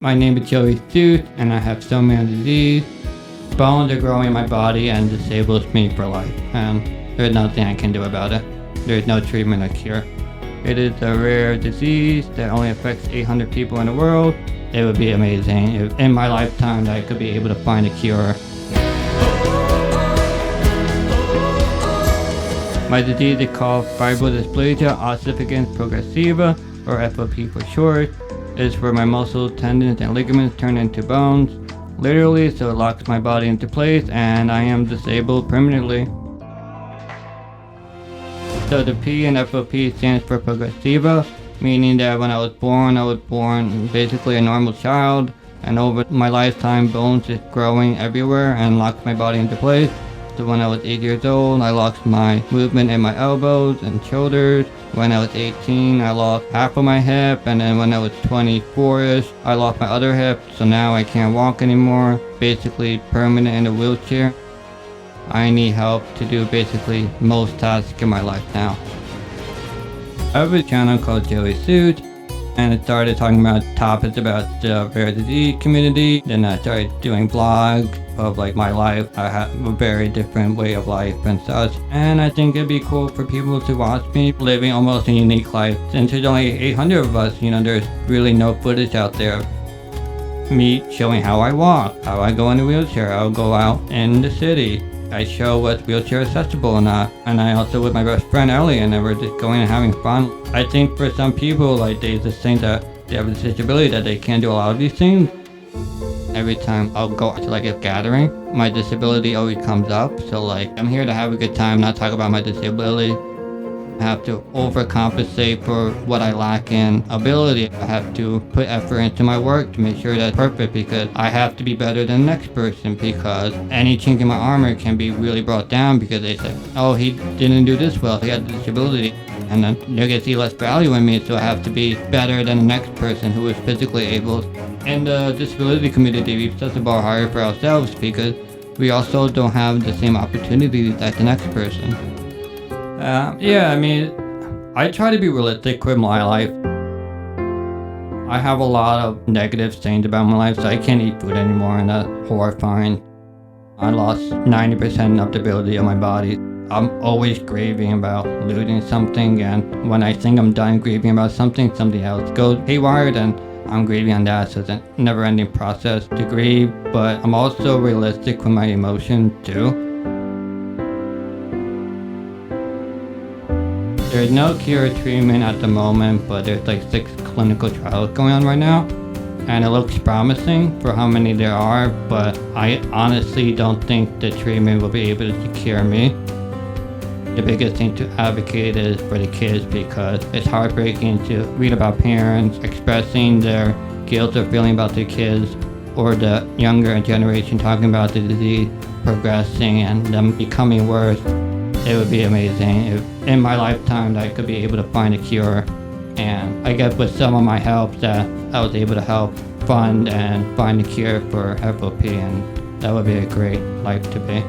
My name is Joey Suit, and I have Stoneman Disease. Bones are growing in my body and disables me for life, and there's nothing I can do about it. There's no treatment or cure. It is a rare disease that only affects 800 people in the world. It would be amazing if in my lifetime I could be able to find a cure. My disease is called fibrodysplasia ossificans progressiva, or FOP for short. Is where my muscles, tendons, and ligaments turn into bones, literally, so it locks my body into place and I am disabled permanently. So the P in FOP stands for progressiva, meaning that when I was born basically a normal child, and over my lifetime bones is growing everywhere and locks my body into place. So when I was 8 years old, I lost my movement in my elbows and shoulders. When I was 18, I lost half of my hip, and then when I was 24-ish, I lost my other hip, so now I can't walk anymore, basically permanent in a wheelchair. I need help to do basically most tasks in my life now. I have a channel called Joey Suit, and I started talking about topics about the rare disease community. Then I started doing vlogs of my life. I have a very different way of life and such, and I think it'd be cool for people to watch me living almost a unique life. Since there's only 800 of us, there's really no footage out there of me showing how I walk, how I go in a wheelchair, I'll go out in the city. I show what's wheelchair accessible or not, and I also with my best friend Ellie, and we're just going and having fun. I think for some people, they just think that they have a disability that they can't do a lot of these things. Every time I'll go to a gathering, my disability always comes up. So I'm here to have a good time, not talk about my disability. I have to overcompensate for what I lack in ability. I have to put effort into my work to make sure that's perfect, because I have to be better than the next person, because any chink in my armor can be really brought down because they say, oh, he didn't do this well, he had a disability. And then they're going to see less value in me, so I have to be better than the next person who is physically able. In the disability community, we've set the bar higher for ourselves because we also don't have the same opportunities as the next person. I try to be realistic with my life. I have a lot of negative things about my life, so I can't eat food anymore, and that's horrifying. I lost 90% of the ability of my body. I'm always grieving about losing something, and when I think I'm done grieving about something else goes haywire, and I'm grieving on that, so it's a never-ending process to grieve. But I'm also realistic with my emotions too. There's no cure or treatment at the moment, but there's 6 clinical trials going on right now, and it looks promising for how many there are, but I honestly don't think the treatment will be able to cure me. The biggest thing to advocate is for the kids, because it's heartbreaking to read about parents expressing their guilt or feeling about their kids, or the younger generation talking about the disease progressing and them becoming worse. It would be amazing if in my lifetime I could be able to find a cure, and I guess with some of my help that I was able to help fund and find a cure for FOP, and that would be a great life to be.